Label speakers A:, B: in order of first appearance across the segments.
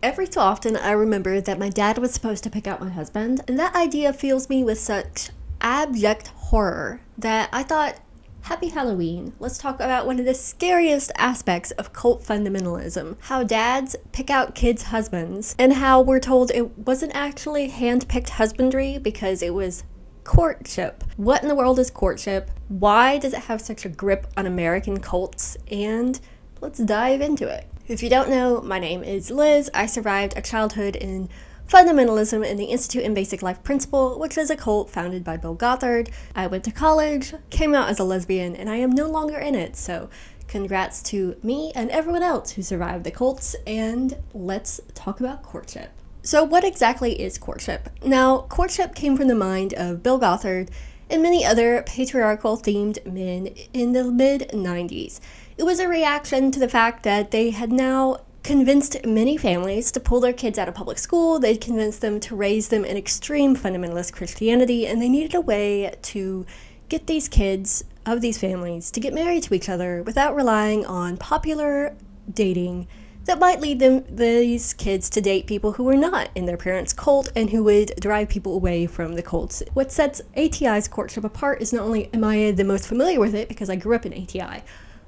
A: Every so often, I remember that my dad was supposed to pick out my husband, and that idea fills me with such abject horror that I thought, happy Halloween. Let's talk about one of the scariest aspects of cult fundamentalism. How dads pick out kids' husbands, and how we're told it wasn't actually hand-picked husbandry because it was courtship. What in the world is courtship? Why does it have such a grip on American cults? And let's dive into it. If you don't know, my name is Liz. I survived a childhood in fundamentalism in the Institute in Basic Life Principle, which is a cult founded by Bill Gothard. I went to college, came out as a lesbian, and I am no longer in it. So congrats to me and everyone else who survived the cults, and let's talk about courtship. So what exactly is courtship? Now, courtship came from the mind of Bill Gothard and many other patriarchal themed men in the mid-90s. It was a reaction to the fact that they had now convinced many families to pull their kids out of public school. They'd convinced them to raise them in extreme fundamentalist Christianity, and they needed a way to get these kids of these families to get married to each other without relying on popular dating that might lead these kids to date people who were not in their parents' cult and who would drive people away from the cults. What sets ATI's courtship apart is not only am I the most familiar with it because I grew up in ATI,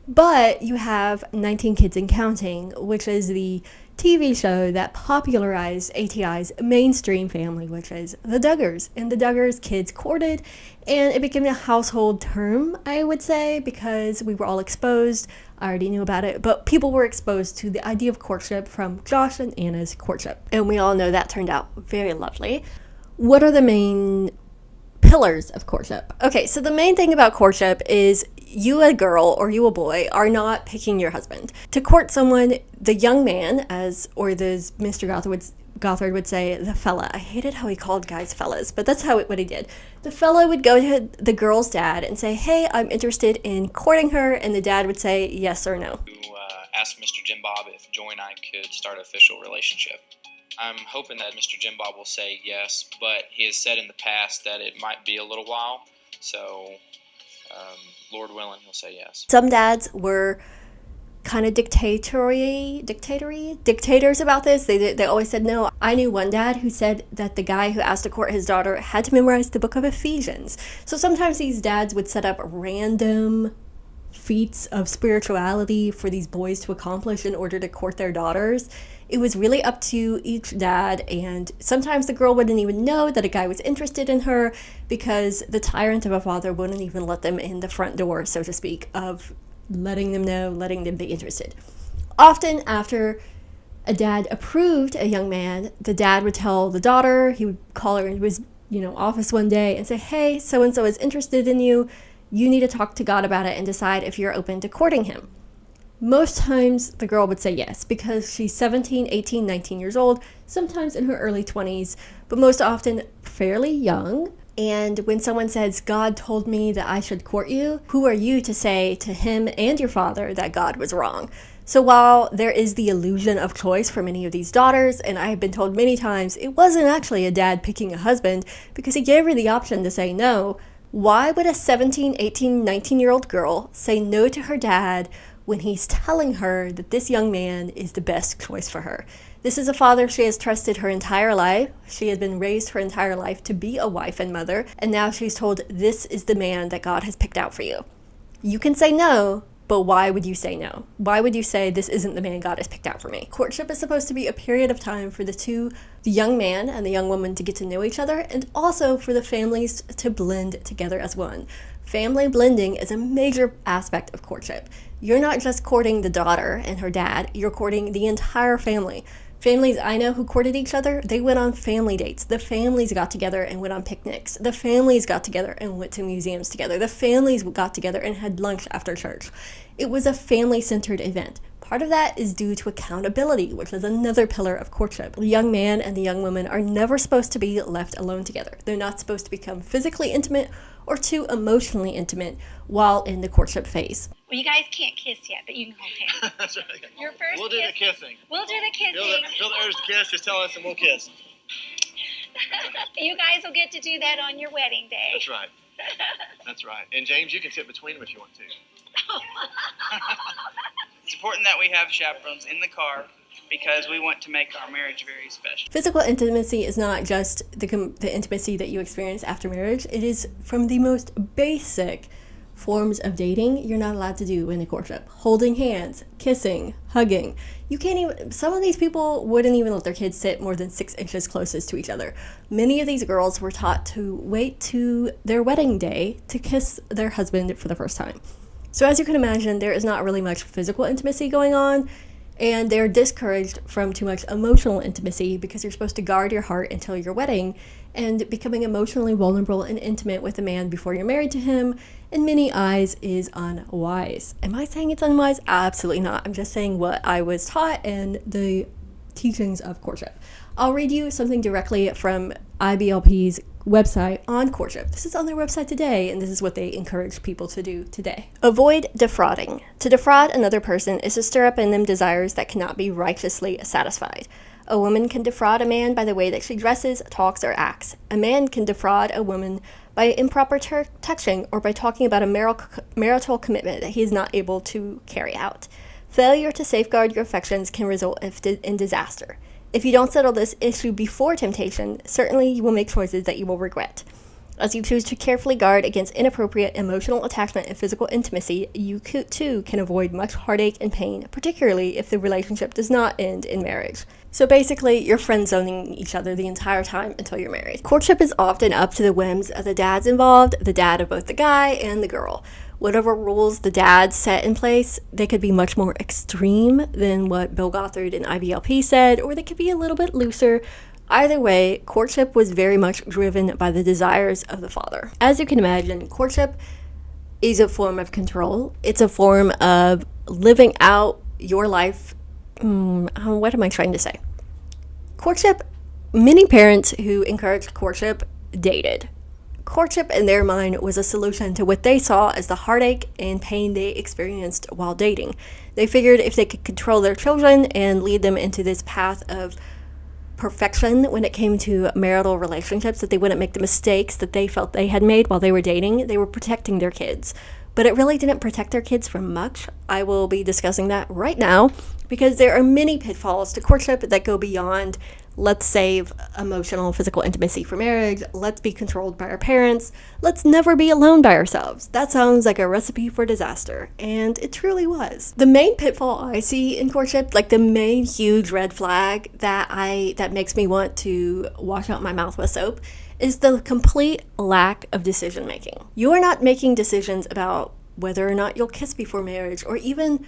A: but you have 19 Kids and Counting, which is the TV show that popularized ATI's mainstream family, which is the Duggars. And the Duggars kids courted, and it became a household term, I would say, because we were all exposed. I already knew about it, but people were exposed to the idea of courtship from Josh and Anna's courtship. And we all know that turned out very lovely. What are the main pillars of courtship? Okay, so the main thing about courtship is you, a girl, or you, a boy, are not picking your husband. To court someone, the young man, or the Mr. Gothard would say, the fella. I hated how he called guys fellas, but that's what he did. The fella would go to the girl's dad and say, hey, I'm interested in courting her, and the dad would say yes or no.
B: Asked Mr. Jim Bob if Joy and I could start an official relationship. I'm hoping that Mr. Jim Bob will say yes, but he has said in the past that it might be a little while, so Lord willing, he'll say yes.
A: Some dads were kind of dictators about this. They always said no. I knew one dad who said that the guy who asked to court his daughter had to memorize the book of Ephesians. So sometimes these dads would set up random feats of spirituality for these boys to accomplish in order to court their daughters. It was really up to each dad, and sometimes the girl wouldn't even know that a guy was interested in her because the tyrant of a father wouldn't even let them in the front door, so to speak, of letting them be interested. Often after a dad approved a young man, the dad would tell the daughter, he would call her into his office one day and say, hey, so-and-so is interested in you. You need to talk to God about it and decide if you're open to courting him. Most times the girl would say yes because she's 17, 18, 19 years old, sometimes in her early 20s, but most often fairly young. And when someone says, God told me that I should court you, who are you to say to him and your father that God was wrong? So while there is the illusion of choice for many of these daughters, and I have been told many times it wasn't actually a dad picking a husband because he gave her the option to say no, why would a 17, 18, 19-year-old girl say no to her dad when he's telling her that this young man is the best choice for her? This is a father she has trusted her entire life. She has been raised her entire life to be a wife and mother, and now she's told this is the man that God has picked out for you. You can say no, but why would you say no? Why would you say this isn't the man God has picked out for me? Courtship is supposed to be a period of time for the young man and the young woman to get to know each other, and also for the families to blend together as one. Family blending is a major aspect of courtship. You're not just courting the daughter and her dad, you're courting the entire family. Families I know who courted each other, they went on family dates. The families got together and went on picnics. The families got together and went to museums together. The families got together and had lunch after church. It was a family-centered event. Part of that is due to accountability, which is another pillar of courtship. The young man and the young woman are never supposed to be left alone together. They're not supposed to become physically intimate or too emotionally intimate while in the courtship phase.
C: Well, you guys can't kiss yet, but you can hold hands.
D: That's right.
C: Your first
D: We'll do
C: kiss.
D: the kissing.
C: We'll do the kissing.
D: Feel the urge to kiss, just tell us and we'll kiss.
C: You guys will get to do that on your wedding day.
D: That's right. That's right. And James, you can sit between them if you want to.
E: It's important that we have chaperones in the car because we want to make our marriage very special.
A: Physical intimacy is not just the intimacy that you experience after marriage. It is from the most basic forms of dating you're not allowed to do in a courtship. Holding hands, kissing, hugging. You can't even, some of these people wouldn't even let their kids sit more than 6 inches closest to each other. Many of these girls were taught to wait to their wedding day to kiss their husband for the first time. So as you can imagine, there is not really much physical intimacy going on, and they're discouraged from too much emotional intimacy because you're supposed to guard your heart until your wedding, and becoming emotionally vulnerable and intimate with a man before you're married to him, in many eyes, is unwise. Am I saying it's unwise? Absolutely not. I'm just saying what I was taught and the teachings of courtship. I'll read you something directly from IBLP's website on courtship. This is on their website today, and this is what they encourage people to do today. Avoid defrauding. To defraud another person is to stir up in them desires that cannot be righteously satisfied. A woman can defraud a man by the way that she dresses, talks, or acts. A man can defraud a woman by improper texting or by talking about a marital commitment that he is not able to carry out. Failure to safeguard your affections can result in disaster. If you don't settle this issue before temptation, certainly you will make choices that you will regret. As you choose to carefully guard against inappropriate emotional attachment and physical intimacy, you too can avoid much heartache and pain, particularly if the relationship does not end in marriage. So basically, you're friend-zoning each other the entire time until you're married. Courtship is often up to the whims of the dads involved, the dad of both the guy and the girl. Whatever rules the dads set in place, they could be much more extreme than what Bill Gothard and IBLP said, or they could be a little bit looser. Either way, courtship was very much driven by the desires of the father. As you can imagine, courtship is a form of control. It's a form of living out your life. What am I trying to say? Courtship, many parents who encouraged courtship dated. Courtship, in their mind, was a solution to what they saw as the heartache and pain they experienced while dating. They figured if they could control their children and lead them into this path of perfection when it came to marital relationships, that they wouldn't make the mistakes that they felt they had made while they were dating, they were protecting their kids. But it really didn't protect their kids from much. I will be discussing that right now because there are many pitfalls to courtship that go beyond let's save emotional physical intimacy for marriage, let's be controlled by our parents, let's never be alone by ourselves. That sounds like a recipe for disaster, and it truly was. The main pitfall I see in courtship, like the main huge red flag that makes me want to wash out my mouth with soap, is the complete lack of decision making. You are not making decisions about whether or not you'll kiss before marriage, or even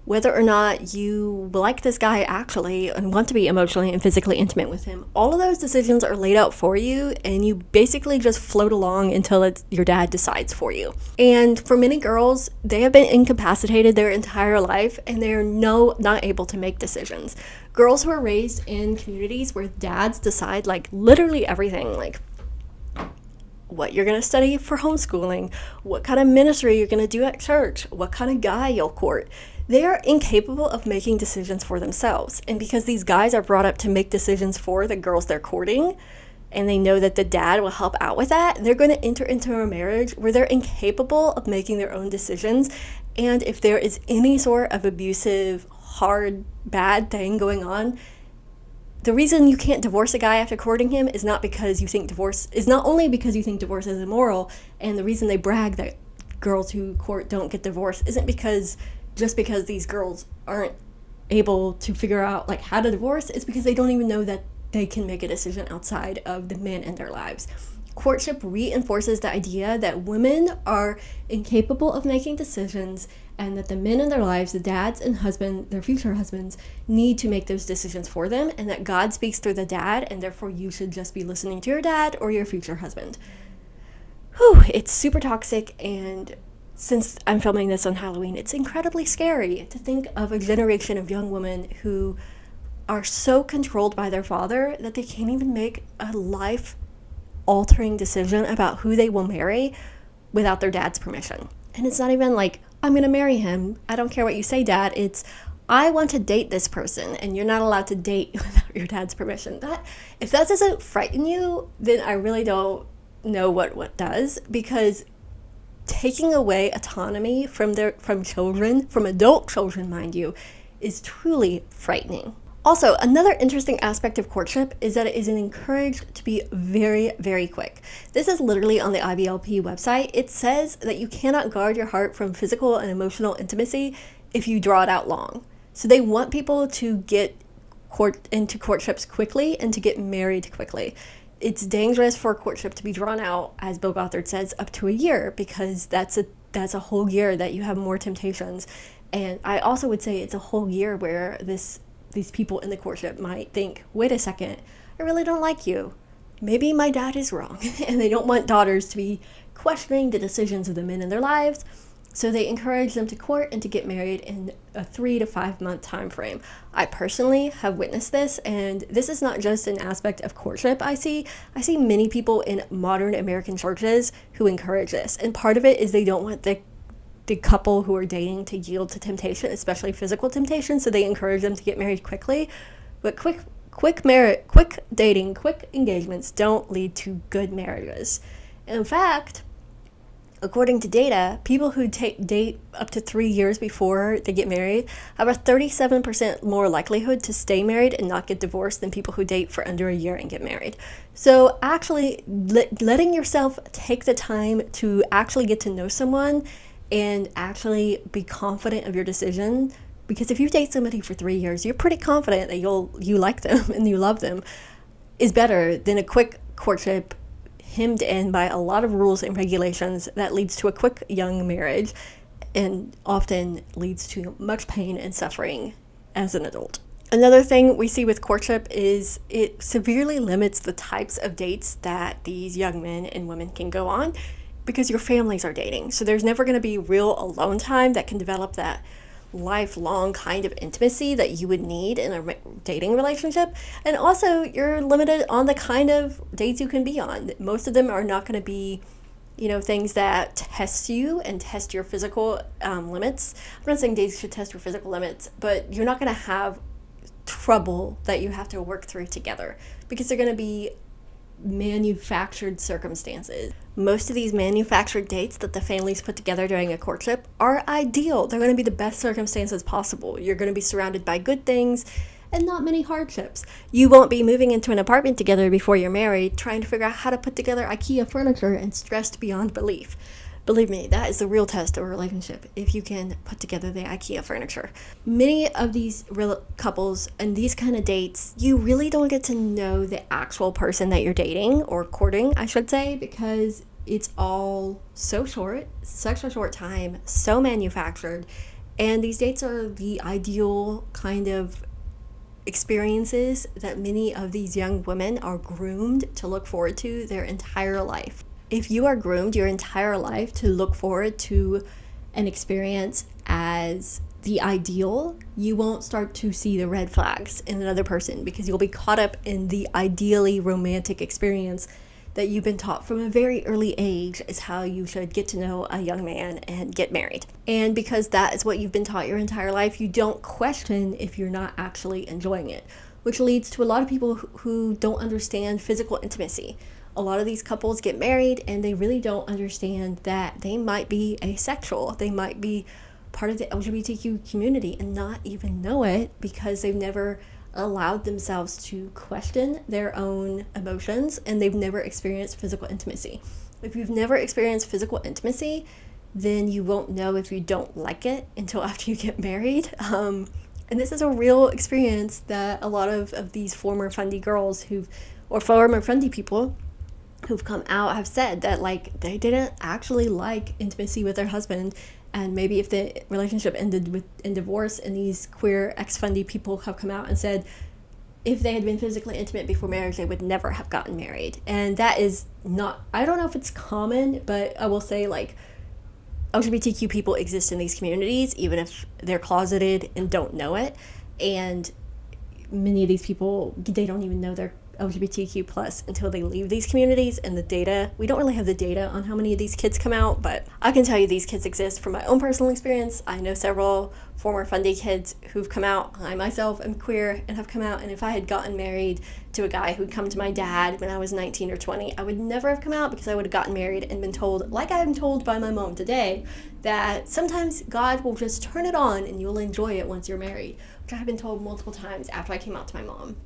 A: whether or not you like this guy actually and want to be emotionally and physically intimate with him. All of those decisions are laid out for you, and you basically just float along until your dad decides for you. And for many girls, they have been incapacitated their entire life, and they are not able to make decisions. Girls who are raised in communities where dads decide like literally everything, like what you're going to study for homeschooling, what kind of ministry you're going to do at church, what kind of guy you'll court. They are incapable of making decisions for themselves. And because these guys are brought up to make decisions for the girls they're courting, and they know that the dad will help out with that, they're going to enter into a marriage where they're incapable of making their own decisions. And if there is any sort of abusive, hard, bad thing going on, the reason you can't divorce a guy after courting him is not only because you think divorce is immoral, and the reason they brag that girls who court don't get divorced isn't because these girls aren't able to figure out like how to divorce, is because they don't even know that they can make a decision outside of the men in their lives. Courtship reinforces the idea that women are incapable of making decisions, and that the men in their lives, the dads and their future husbands, need to make those decisions for them, and that God speaks through the dad, and therefore you should just be listening to your dad or your future husband. It's super toxic, and since I'm filming this on Halloween, it's incredibly scary to think of a generation of young women who are so controlled by their father that they can't even make a life-altering decision about who they will marry without their dad's permission. And it's not even like, I'm going to marry him. I don't care what you say, Dad. It's, I want to date this person, and you're not allowed to date without your dad's permission. If that doesn't frighten you, then I really don't know what does, because taking away autonomy from children, from adult children, mind you, is truly frightening. Also, another interesting aspect of courtship is that it is encouraged to be very, very quick. This is literally on the IBLP website. It says that you cannot guard your heart from physical and emotional intimacy if you draw it out long. So they want people to get into courtships quickly and to get married quickly. It's dangerous for a courtship to be drawn out, as Bill Gothard says, up to a year, because that's a whole year that you have more temptations. And I also would say it's a whole year where these people in the courtship might think, wait a second, I really don't like you. Maybe my dad is wrong. And they don't want daughters to be questioning the decisions of the men in their lives. So they encourage them to court and to get married in a 3 to 5 month time frame. I personally have witnessed this, and this is not just an aspect of courtship I see many people in modern American churches who encourage this. And part of it is they don't want the couple who are dating to yield to temptation, especially physical temptation, so they encourage them to get married quickly. But quick dating, quick engagements don't lead to good marriages. In fact, according to data, people who date up to 3 years before they get married have a 37% more likelihood to stay married and not get divorced than people who date for under a year and get married. So actually letting yourself take the time to actually get to know someone and actually be confident of your decision, because if you date somebody for 3 years, you're pretty confident that you like them and you love them, is better than a quick courtship hemmed in by a lot of rules and regulations that leads to a quick young marriage and often leads to much pain and suffering as an adult. Another thing we see with courtship is it severely limits the types of dates that these young men and women can go on, because your families are dating. So there's never going to be real alone time that can develop that lifelong kind of intimacy that you would need in a dating relationship. And also, you're limited on the kind of dates you can be on. Most of them are not going to be, things that test you and test your physical limits. I'm not saying dates should test your physical limits, but you're not going to have trouble that you have to work through together, because they're going to be manufactured circumstances. Most of these manufactured dates that the families put together during a courtship are ideal. They're going to be the best circumstances possible. You're going to be surrounded by good things and not many hardships. You won't be moving into an apartment together before you're married, trying to figure out how to put together IKEA furniture and stressed beyond belief. Believe me, that is the real test of a relationship, if you can put together the IKEA furniture. Many of these real couples and these kind of dates, you really don't get to know the actual person that you're dating, or courting, I should say, because it's all so short, such a short time, so manufactured. And these dates are the ideal kind of experiences that many of these young women are groomed to look forward to their entire life. If you are groomed your entire life to look forward to an experience as the ideal, you won't start to see the red flags in another person, because you'll be caught up in the ideally romantic experience that you've been taught from a very early age is how you should get to know a young man and get married. And because that is what you've been taught your entire life, you don't question if you're not actually enjoying it, which leads to a lot of people who don't understand physical intimacy. A lot of these couples get married and they really don't understand that they might be asexual. They might be part of the LGBTQ community and not even know it, because they've never allowed themselves to question their own emotions and they've never experienced physical intimacy. If you've never experienced physical intimacy, then you won't know if you don't like it until after you get married. And this is a real experience that a lot of these former fundy girls or former fundy people who've come out have said that, like, they didn't actually like intimacy with their husband, and maybe if the relationship ended in divorce, and these queer ex-fundy people have come out and said if they had been physically intimate before marriage, they would never have gotten married. And that is not, I don't know if it's common, but I will say, like, LGBTQ people exist in these communities, even if they're closeted and don't know it. And many of these people, they don't even know LGBTQ plus until they leave these communities. And the data, we don't really have the data on how many of these kids come out, but I can tell you these kids exist from my own personal experience. I know several former Fundy kids who've come out. I myself am queer and have come out, and if I had gotten married to a guy who'd come to my dad when I was 19 or 20, I would never have come out, because I would have gotten married and been told, like I'm told by my mom today, that sometimes God will just turn it on and you'll enjoy it once you're married, which I have been told multiple times after I came out to my mom.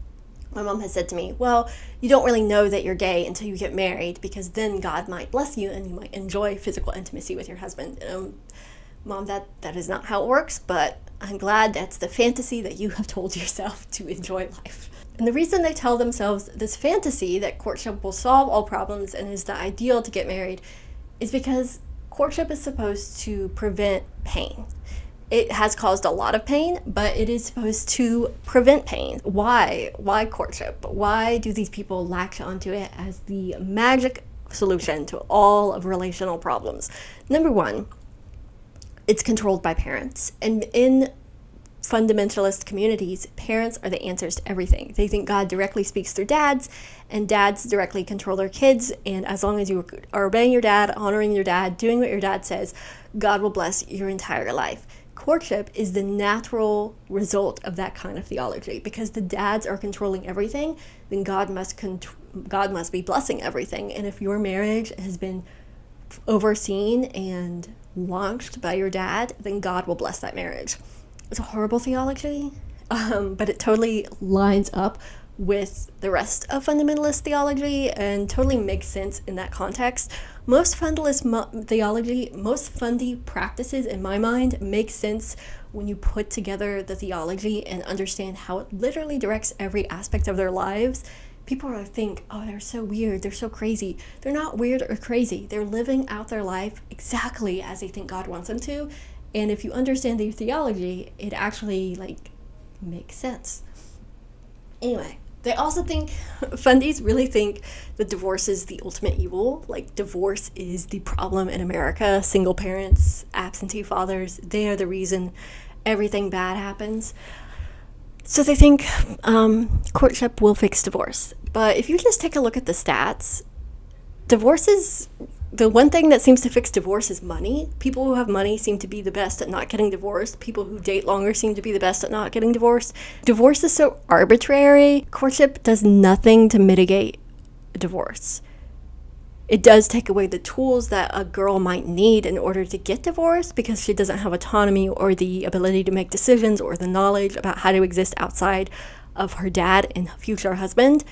A: My mom has said to me, well, you don't really know that you're gay until you get married, because then God might bless you and you might enjoy physical intimacy with your husband. Mom, that is not how it works, but I'm glad that's the fantasy that you have told yourself to enjoy life. And the reason they tell themselves this fantasy that courtship will solve all problems and is the ideal to get married is because courtship is supposed to prevent pain. It has caused a lot of pain, but it is supposed to prevent pain. Why? Why courtship? Why do these people latch onto it as the magic solution to all of relational problems? Number one, it's controlled by parents. And in fundamentalist communities, parents are the answers to everything. They think God directly speaks through dads, and dads directly control their kids. And as long as you are obeying your dad, honoring your dad, doing what your dad says, God will bless your entire life. Courtship is the natural result of that kind of theology, because the dads are controlling everything, then God must be blessing everything. And if your marriage has been overseen and launched by your dad, then God will bless that marriage. It's a horrible theology, but it totally lines up with the rest of fundamentalist theology and totally makes sense in that context. Most fundamentalist theology, most fundy practices in my mind make sense when you put together the theology and understand how it literally directs every aspect of their lives. People think, oh, they're so weird, they're so crazy. They're not weird or crazy. They're living out their life exactly as they think God wants them to. And if you understand their theology, it actually makes sense. Anyway, they also think, fundies really think that divorce is the ultimate evil. Like, divorce is the problem in America. Single parents, absentee fathers, they are the reason everything bad happens. So they think courtship will fix divorce. But if you just take a look at the stats, the one thing that seems to fix divorce is money. People who have money seem to be the best at not getting divorced. People who date longer seem to be the best at not getting divorced. Divorce is so arbitrary. Courtship does nothing to mitigate divorce. It does take away the tools that a girl might need in order to get divorced, because she doesn't have autonomy or the ability to make decisions or the knowledge about how to exist outside of her dad and future husband.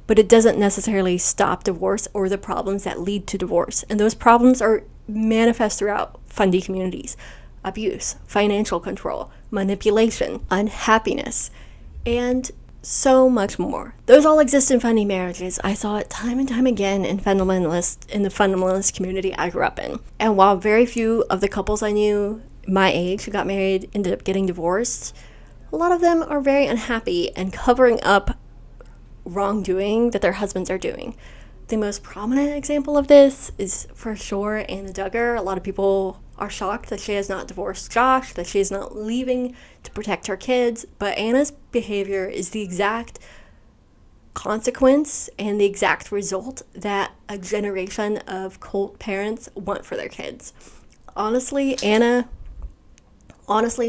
A: But it doesn't necessarily stop divorce or the problems that lead to divorce. And those problems are manifest throughout fundy communities: abuse, financial control, manipulation, unhappiness, and so much more. Those all exist in fundy marriages. I saw it time and time again in the fundamentalist community I grew up in. And while very few of the couples I knew my age who got married ended up getting divorced, a lot of them are very unhappy and covering up wrongdoing that their husbands are doing. The most prominent example of this is for sure Anna Duggar. A lot of people are shocked that she has not divorced Josh, that she is not leaving to protect her kids, but Anna's behavior is the exact consequence and the exact result that a generation of cult parents want for their kids. Honestly,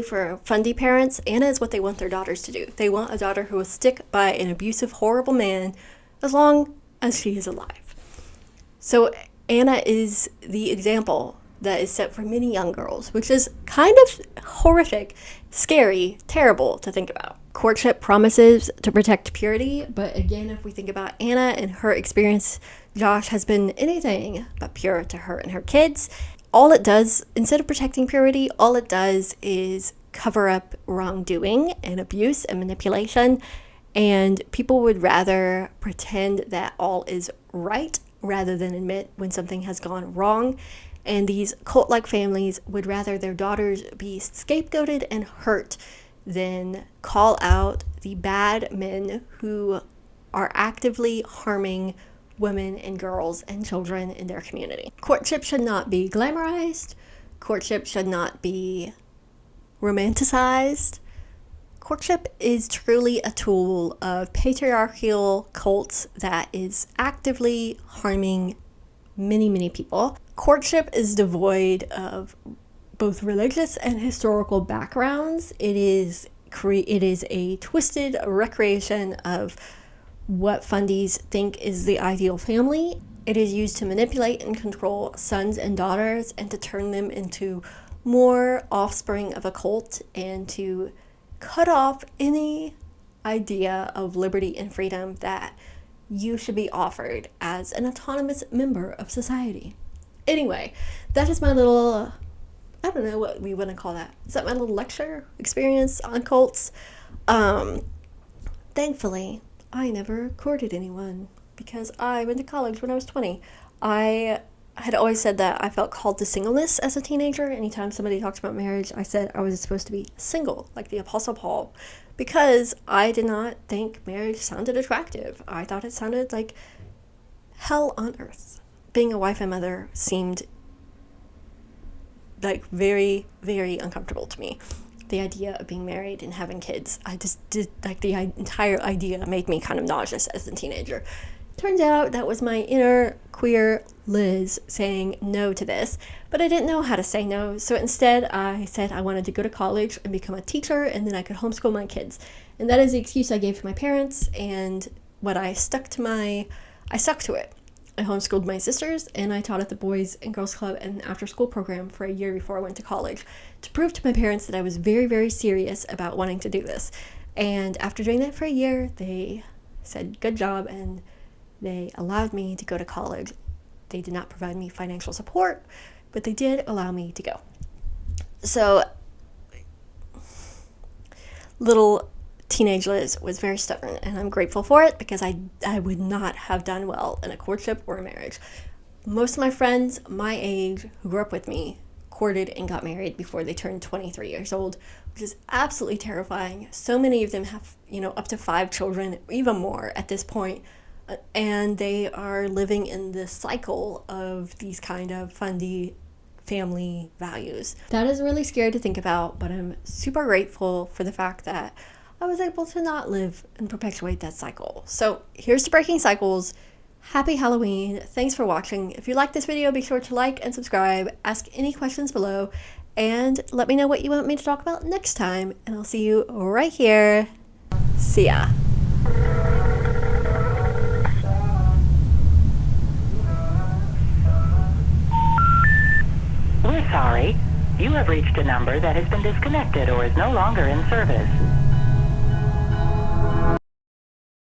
A: for fundy parents, Anna is what they want their daughters to do. They want a daughter who will stick by an abusive, horrible man as long as she is alive. So Anna is the example that is set for many young girls, which is kind of horrific, scary, terrible to think about. Courtship promises to protect purity, but again, if we think about Anna and her experience, Josh has been anything but pure to her and her kids. All it does, instead of protecting purity, all it does is cover up wrongdoing and abuse and manipulation. And people would rather pretend that all is right rather than admit when something has gone wrong. And these cult-like families would rather their daughters be scapegoated and hurt than call out the bad men who are actively harming women and girls and children in their community. Courtship should not be glamorized. Courtship should not be romanticized. Courtship is truly a tool of patriarchal cults that is actively harming many, many people. Courtship is devoid of both religious and historical backgrounds. It is a twisted recreation of what fundies think is the ideal family. It is used to manipulate and control sons and daughters and to turn them into more offspring of a cult and to cut off any idea of liberty and freedom that you should be offered as an autonomous member of society. Anyway, that is my little, I don't know what we want to call that. Is that my little lecture experience on cults? Thankfully, I never courted anyone because I went to college when I was 20. I had always said that I felt called to singleness as a teenager. Anytime somebody talked about marriage, I said I was supposed to be single, like the Apostle Paul, because I did not think marriage sounded attractive. I thought it sounded like hell on earth. Being a wife and mother seemed like very, very uncomfortable to me. The idea of being married and having kids, I just did, like, the entire idea made me kind of nauseous as a teenager. Turns out that was my inner queer Liz saying no to this, but I didn't know how to say no, so instead I said I wanted to go to college and become a teacher, and then I could homeschool my kids. And that is the excuse I gave to my parents, and what I stuck to it. I homeschooled my sisters, and I taught at the Boys and Girls Club and after-school program for a year before I went to college to prove to my parents that I was very, very serious about wanting to do this. And after doing that for a year, they said, good job, and they allowed me to go to college. They did not provide me financial support, but they did allow me to go. So, little teenage Liz was very stubborn, and I'm grateful for it because I would not have done well in a courtship or a marriage. Most of my friends my age who grew up with me courted and got married before they turned 23 years old, which is absolutely terrifying. So many of them have, up to 5 children, even more at this point, and they are living in this cycle of these kind of fundy family values. That is really scary to think about, but I'm super grateful for the fact that I was able to not live and perpetuate that cycle. So here's to breaking cycles. Happy Halloween. Thanks for watching. If you like this video, be sure to like and subscribe, ask any questions below, and let me know what you want me to talk about next time, and I'll see you right here. See ya.
F: We're sorry. You have reached a number that has been disconnected or is no longer in service.